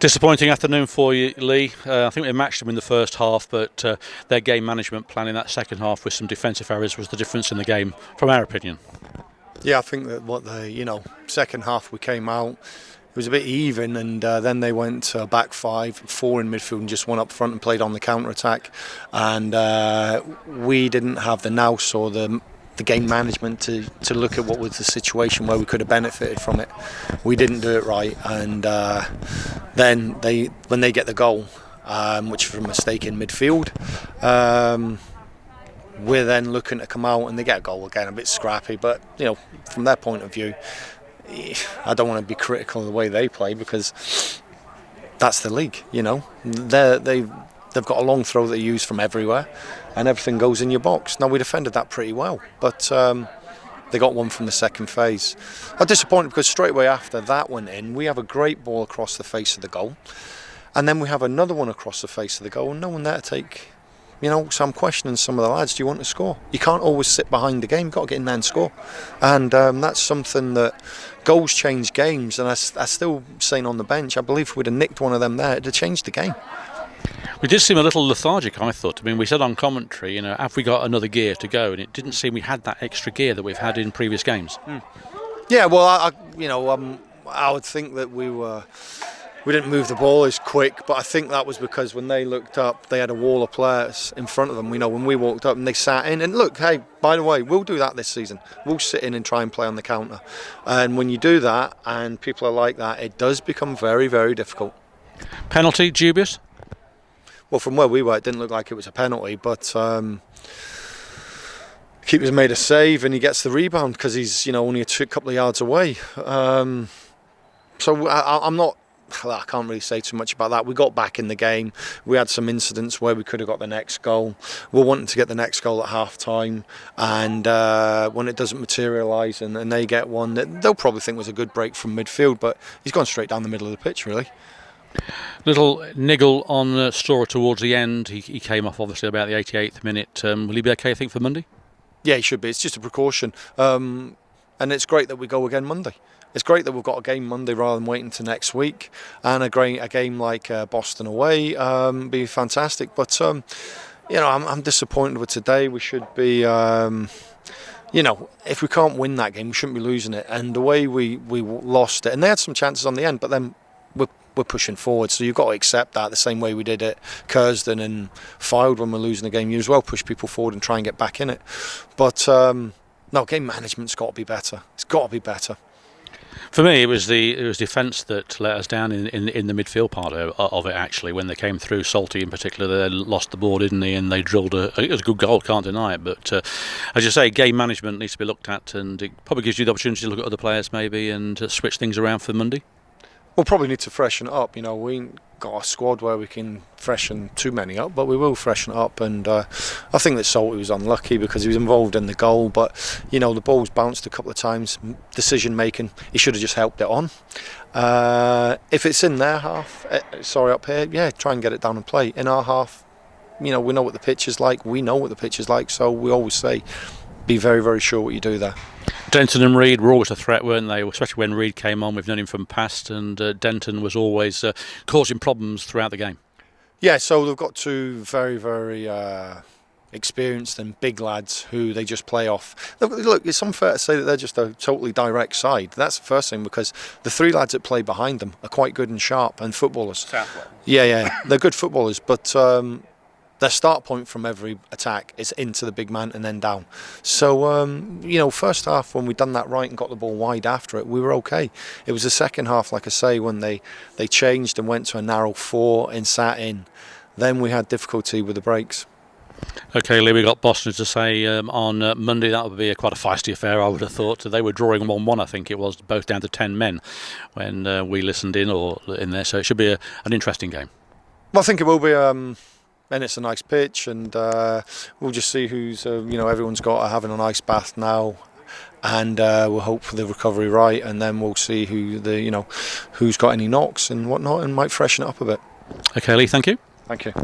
Disappointing afternoon for you, Lee. I think we matched them in the first half, but their game management plan in that second half with some defensive errors was the difference in the game, from our opinion. Yeah, I think that second half we came out, it was a bit even, and then they went back four in midfield and just went up front and played on the counter-attack. And we didn't have the nous or the game management to look at what was the situation where we could have benefited from it. We didn't do it right, and then when they get the goal, which was a mistake in midfield, we're then looking to come out and they get a goal again, a bit scrappy, but from their point of view, I don't want to be critical of the way they play because that's the league. They've got a long throw that they use from everywhere, and everything goes in your box. Now, we defended that pretty well, but they got one from the second phase. I'm disappointed because straight away after that went in, we have a great ball across the face of the goal, and then we have another one across the face of the goal, and no one there to take. So I'm questioning some of the lads, do you want to score? You can't always sit behind the game, you've got to get in there and score. And that's something that goals change games, and I still saying on the bench, I believe if we'd have nicked one of them there, it'd have changed the game. We did seem a little lethargic, I thought. I mean, we said on commentary, have we got another gear to go? And it didn't seem we had that extra gear that we've had in previous games. Yeah, well, I would think that we didn't move the ball as quick, but I think that was because when they looked up, they had a wall of players in front of them. When we walked up and they sat in, and look, hey, by the way, we'll do that this season. We'll sit in and try and play on the counter. And when you do that, and people are like that, it does become very, very difficult. Penalty, dubious? Well, from where we were, it didn't look like it was a penalty, but keeper's made a save and he gets the rebound because he's only a couple of yards away. So I can't really say too much about that. We got back in the game. We had some incidents where we could have got the next goal. We're wanting to get the next goal at half time, and when it doesn't materialise and they get one, they'll probably think it was a good break from midfield, but he's gone straight down the middle of the pitch, really. Little niggle on Storer towards the end. He came off obviously about the 88th minute. Will he be okay, I think, for Monday? Yeah, he should be. It's just a precaution. And it's great that we go again Monday. It's great that we've got a game Monday rather than waiting to next week. And a game like Boston away be fantastic. But, I'm disappointed with today. We should be... if we can't win that game, we shouldn't be losing it. And the way we lost it, and they had some chances on the end, but then we're pushing forward, so you've got to accept that the same way we did at Curzon and Fylde when we're losing the game. You as well push people forward and try and get back in it. But no, game management's got to be better. It's got to be better. For me, it was defence that let us down in the midfield part of it. Actually, when they came through, Salty in particular, they lost the ball, didn't they? And they drilled it was a good goal, can't deny it. But as you say, game management needs to be looked at, and it probably gives you the opportunity to look at other players maybe and switch things around for Monday. We'll probably need to freshen it up. We ain't got a squad where we can freshen too many up, but we will freshen it up. And I think that Salty was unlucky because he was involved in the goal, but the ball's bounced a couple of times. Decision making, he should have just helped it on. If it's in their half, up here, yeah, try and get it down and play. In our half, we know what the pitch is like. We know what the pitch is like, so we always say, be very, very sure what you do there. Denton and Reid were always a threat, weren't they? Especially when Reid came on. We've known him from past, and Denton was always causing problems throughout the game. Yeah, so they've got two very, very experienced and big lads who they just play off. Look, it's unfair to say that they're just a totally direct side. That's the first thing, because the three lads that play behind them are quite good and sharp and footballers. Yeah, they're good footballers, but their start point from every attack is into the big man and then down. So, first half when we done that right and got the ball wide after it, we were okay. It was the second half, like I say, when they changed and went to a narrow four and sat in. Then we had difficulty with the breaks. OK, Lee, we got Boston to say on Monday. That would be quite a feisty affair, I would have thought. They were drawing 1-1, I think it was, both down to 10 men when we listened in there. So it should be an interesting game. Well, I think it will be. And it's a nice pitch, and we'll just see who's, everyone's got having an ice bath now, and we'll hope for the recovery right, and then we'll see who's got any knocks and whatnot, and might freshen it up a bit. OK, Lee, thank you. Thank you.